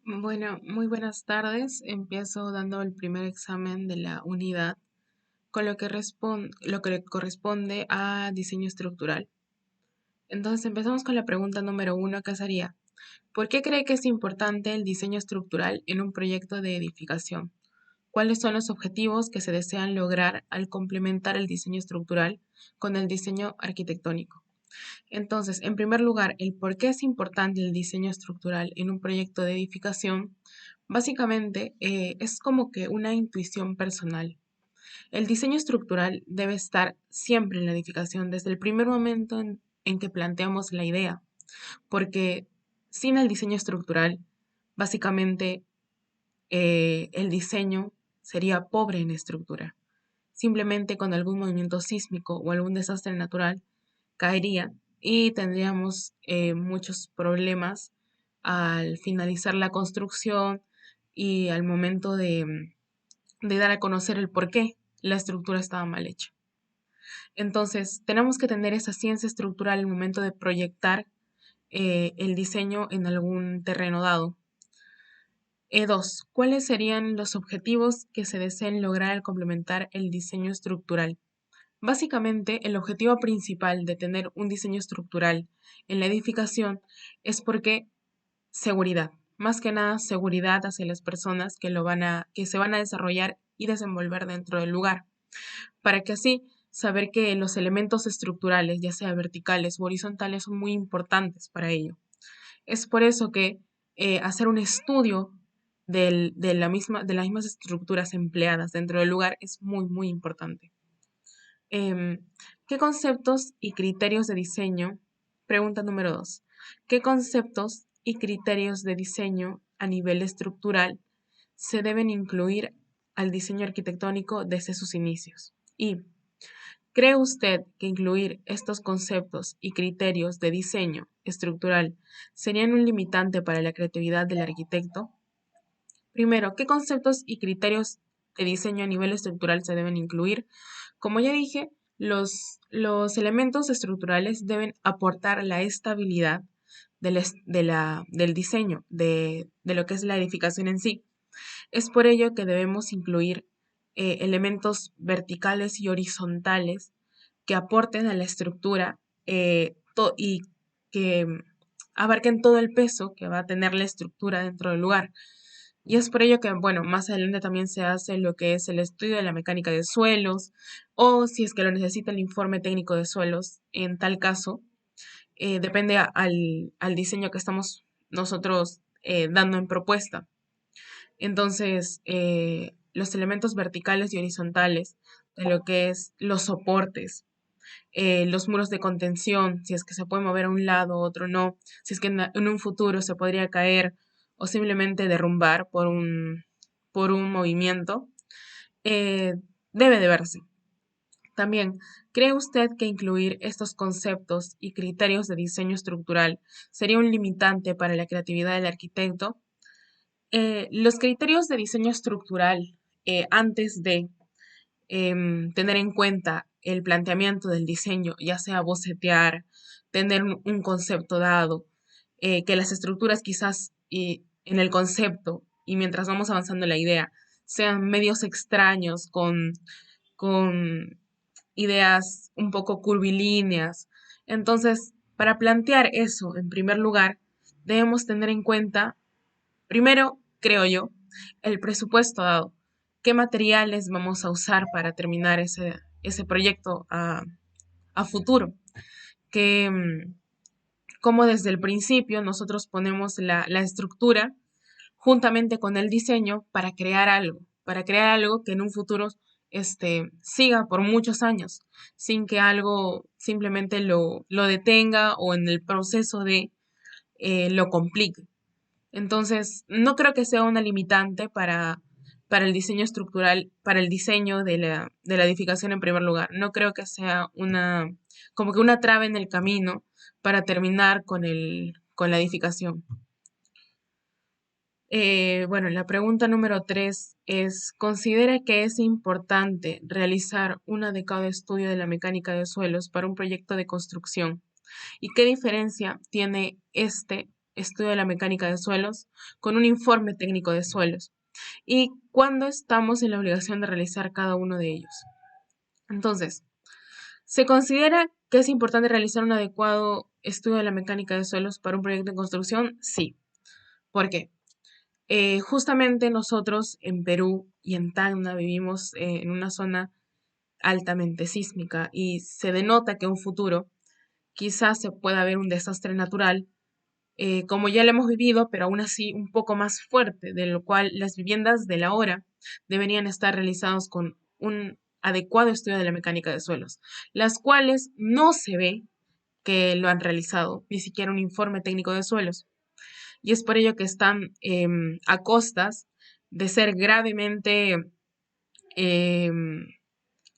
Bueno, muy buenas tardes. Empiezo dando el primer examen de la unidad con lo que le corresponde a diseño estructural. Entonces empezamos con la pregunta número uno, que sería, ¿por qué cree que es importante el diseño estructural en un proyecto de edificación? ¿Cuáles son los objetivos que se desean lograr al complementar el diseño estructural con el diseño arquitectónico? Entonces, en primer lugar, el por qué es importante el diseño estructural en un proyecto de edificación, básicamente es como que una intuición personal. El diseño estructural debe estar siempre en la edificación, desde el primer momento en que planteamos la idea, porque sin el diseño estructural, básicamente el diseño sería pobre en estructura. Simplemente con algún movimiento sísmico o algún desastre natural caería y tendríamos muchos problemas al finalizar la construcción y al momento de dar a conocer el por qué la estructura estaba mal hecha. Entonces, tenemos que tener esa ciencia estructural al momento de proyectar el diseño en algún terreno dado. Dos, ¿cuáles serían los objetivos que se deseen lograr al complementar el diseño estructural? Básicamente, el objetivo principal de tener un diseño estructural en la edificación es porque seguridad, más que nada seguridad hacia las personas que se van a desarrollar y desenvolver dentro del lugar, para que así saber que los elementos estructurales, ya sea verticales u horizontales, son muy importantes para ello. Es por eso que hacer un estudio de las mismas estructuras empleadas dentro del lugar es muy importante. Em, ¿Qué conceptos y criterios de diseño? Pregunta número 2. ¿Qué conceptos y criterios de diseño a nivel estructural se deben incluir al diseño arquitectónico desde sus inicios? Y ¿cree usted que incluir estos conceptos y criterios de diseño estructural serían un limitante para la creatividad del arquitecto? Primero, ¿qué conceptos y criterios de diseño a nivel estructural se deben incluir? Como ya dije, los elementos estructurales deben aportar la estabilidad del diseño, de lo que es la edificación en sí. Es por ello que debemos incluir elementos verticales y horizontales que aporten a la estructura y que abarquen todo el peso que va a tener la estructura dentro del lugar. Y es por ello que, bueno, más adelante también se hace lo que es el estudio de la mecánica de suelos, o si es que lo necesita el informe técnico de suelos. En tal caso, depende al diseño que estamos nosotros dando en propuesta. Entonces, los elementos verticales y horizontales de lo que es los soportes, los muros de contención, si es que se puede mover a un lado, otro no, si es que en un futuro se podría caer o simplemente derrumbar por un movimiento, eh, debe de verse. También, ¿cree usted que incluir estos conceptos y criterios de diseño estructural sería un limitante para la creatividad del arquitecto? Los criterios de diseño estructural, antes de tener en cuenta el planteamiento del diseño, ya sea bocetear, tener un concepto dado, que las estructuras quizás en el concepto y mientras vamos avanzando en la idea sean medios extraños con ideas un poco curvilíneas. Entonces, para plantear eso en primer lugar, debemos tener en cuenta, primero, creo yo, el presupuesto dado. ¿Qué materiales vamos a usar para terminar ese proyecto a futuro? Que, como desde el principio nosotros ponemos la estructura juntamente con el diseño para crear algo que en un futuro siga por muchos años, sin que algo simplemente lo detenga o en el proceso de lo complique. Entonces, no creo que sea una limitante para el diseño estructural, para el diseño de la edificación en primer lugar. No creo que sea como que una traba en el camino para terminar con la edificación. Bueno, la pregunta número 3 es, ¿considera que es importante realizar un adecuado estudio de la mecánica de suelos para un proyecto de construcción? ¿Y qué diferencia tiene estudio de la mecánica de suelos con un informe técnico de suelos y cuándo estamos en la obligación de realizar cada uno de ellos. Entonces, ¿se considera que es importante realizar un adecuado estudio de la mecánica de suelos para un proyecto de construcción? Sí. ¿Por qué? Justamente nosotros en Perú y en Tacna vivimos en una zona altamente sísmica y se denota que en un futuro quizás se pueda haber un desastre natural, como ya lo hemos vivido, pero aún así un poco más fuerte, de lo cual las viviendas de la hora deberían estar realizados con un adecuado estudio de la mecánica de suelos, las cuales no se ve que lo han realizado, ni siquiera un informe técnico de suelos. Y es por ello que están a costas de ser gravemente,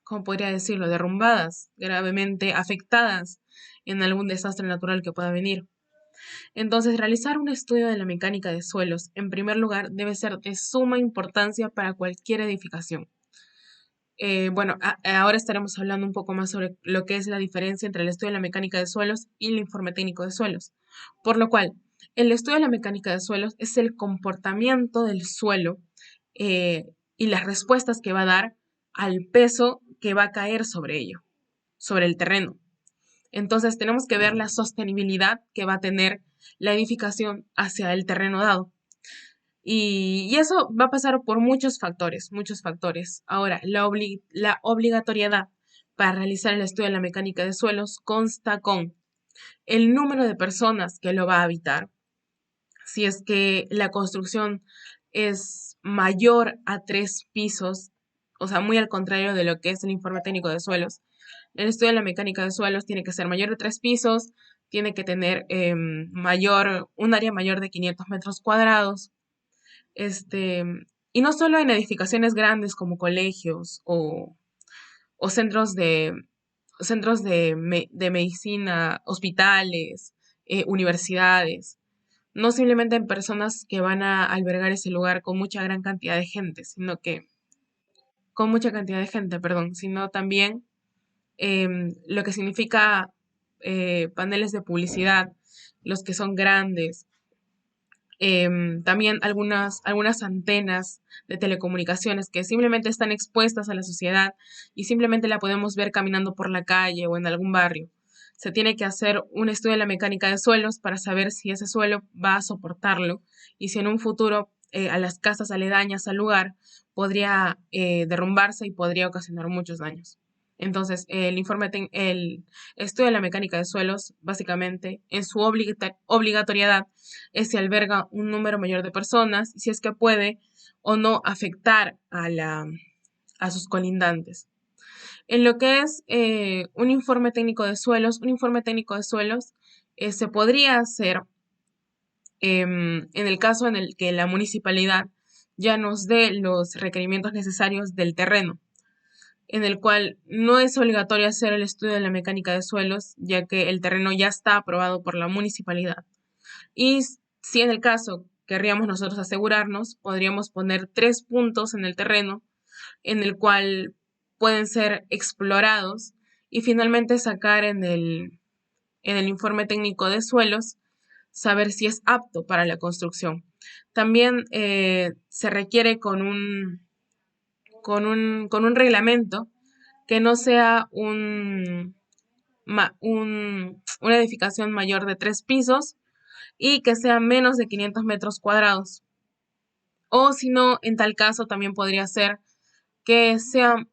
¿cómo podría decirlo?, derrumbadas, gravemente afectadas en algún desastre natural que pueda venir. Entonces, realizar un estudio de la mecánica de suelos, en primer lugar, debe ser de suma importancia para cualquier edificación. Bueno, ahora estaremos hablando un poco más sobre lo que es la diferencia entre el estudio de la mecánica de suelos y el informe técnico de suelos. Por lo cual, el estudio de la mecánica de suelos es el comportamiento del suelo eh, y las respuestas que va a dar al peso que va a caer sobre ello, sobre el terreno. Entonces, tenemos que ver la sostenibilidad que va a tener la edificación hacia el terreno dado. Y eso va a pasar por muchos factores, muchos factores. Ahora, la obligatoriedad para realizar el estudio de la mecánica de suelos consta con el número de personas que lo va a habitar, si es que la construcción es mayor a 3 pisos, o sea, muy al contrario de lo que es el informe técnico de suelos. El estudio de la mecánica de suelos tiene que ser mayor de 3 pisos, tiene que tener un área mayor de 500 metros cuadrados, este, y no solo en edificaciones grandes como colegios o centros de medicina, hospitales, universidades, no simplemente en personas que van a albergar ese lugar con mucha gran cantidad de gente, con mucha cantidad de gente, perdón, sino también lo que significa paneles de publicidad, los que son grandes, también algunas antenas de telecomunicaciones que simplemente están expuestas a la sociedad y simplemente la podemos ver caminando por la calle o en algún barrio. Se tiene que hacer un estudio de la mecánica de suelos para saber si ese suelo va a soportarlo y si en un futuro a las casas aledañas al lugar podría derrumbarse y podría ocasionar muchos daños. Entonces, el estudio de la mecánica de suelos, básicamente, en su obligatoriedad, es si alberga un número mayor de personas y si es que puede o no afectar a sus colindantes. En lo que es un informe técnico de suelos se podría hacer en el caso en el que la municipalidad ya nos dé los requerimientos necesarios del terreno, en el cual no es obligatorio hacer el estudio de la mecánica de suelos, ya que el terreno ya está aprobado por la municipalidad. Y si en el caso querríamos nosotros asegurarnos, podríamos poner 3 puntos en el terreno en el cual pueden ser explorados y finalmente sacar en el informe técnico de suelos, saber si es apto para la construcción. También se requiere con un reglamento que no sea una edificación mayor de 3 pisos y que sea menos de 500 metros cuadrados. O si no, en tal caso también podría ser que sean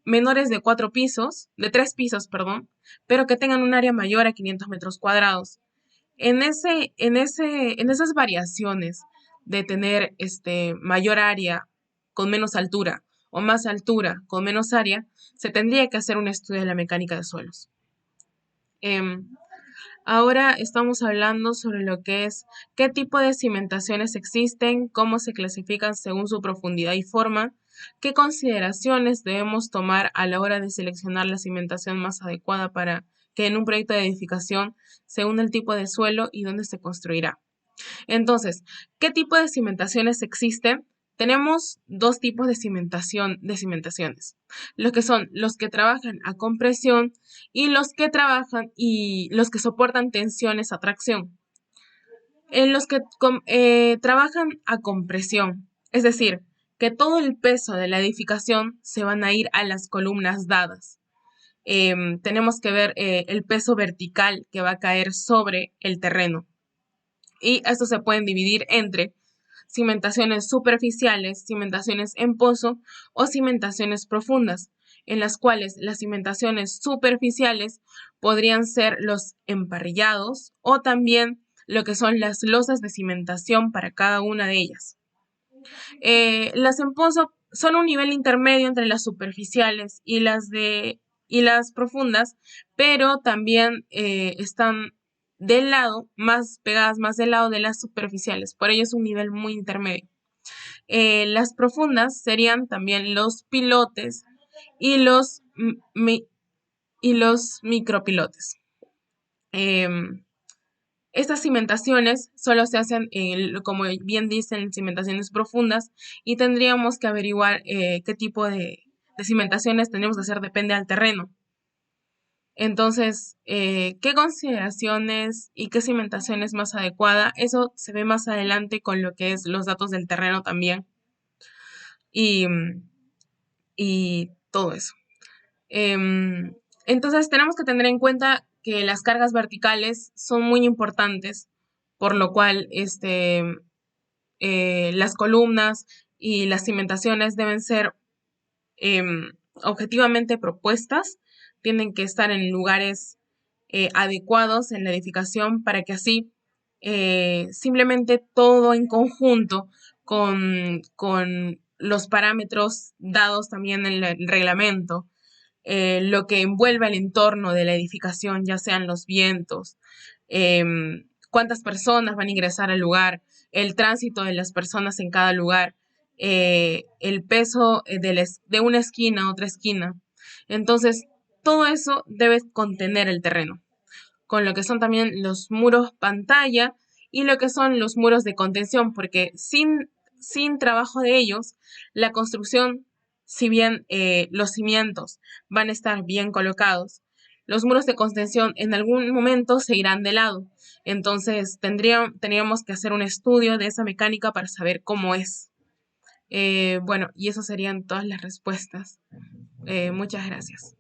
menores de 4 pisos, de 3 pisos, perdón, pero que tengan un área mayor a 500 metros cuadrados. En esas variaciones de tener mayor área con menos altura o más altura con menos área, se tendría que hacer un estudio de la mecánica de suelos. Em, Ahora estamos hablando sobre lo que es qué tipo de cimentaciones existen, cómo se clasifican según su profundidad y forma, qué consideraciones debemos tomar a la hora de seleccionar la cimentación más adecuada para que en un proyecto de edificación según el tipo de suelo y dónde se construirá. Entonces, ¿qué tipo de cimentaciones existen? Tenemos dos tipos de cimentaciones, los que son los que trabajan a compresión y los que soportan tensiones a tracción. en los que trabajan a compresión, es decir, que todo el peso de la edificación se van a ir a las columnas dadas. Tenemos que ver el peso vertical que va a caer sobre el terreno. Y estos se pueden dividir entre cimentaciones superficiales, cimentaciones en pozo o cimentaciones profundas, en las cuales las cimentaciones superficiales podrían ser los emparrillados o también lo que son las losas de cimentación para cada una de ellas. Las en pozo son un nivel intermedio entre las superficiales y las profundas, pero también están del lado, más pegadas más del lado de las superficiales. Por ello es un nivel muy intermedio. Las profundas serían también los pilotes y los micropilotes. Estas cimentaciones solo se hacen, como bien dicen, cimentaciones profundas y tendríamos que averiguar qué tipo de cimentaciones tenemos que hacer, depende del terreno. Entonces, ¿qué consideraciones y qué cimentación es más adecuada? Eso se ve más adelante con lo que es los datos del terreno también y, y todo eso. Entonces, tenemos que tener en cuenta que las cargas verticales son muy importantes, por lo cual las columnas y las cimentaciones deben ser objetivamente propuestas, tienen que estar en lugares adecuados en la edificación para que así simplemente todo en conjunto con los parámetros dados también en el reglamento, lo que envuelve el entorno de la edificación, ya sean los vientos, cuántas personas van a ingresar al lugar, el tránsito de las personas en cada lugar, el peso de una esquina a otra esquina. Entonces, todo eso debe contener el terreno, con lo que son también los muros pantalla y lo que son los muros de contención, porque sin trabajo de ellos, la construcción, si bien los cimientos van a estar bien colocados, los muros de contención en algún momento se irán de lado. Entonces tendríamos que hacer un estudio de esa mecánica para saber cómo es. Bueno, y eso serían todas las respuestas. Muchas gracias.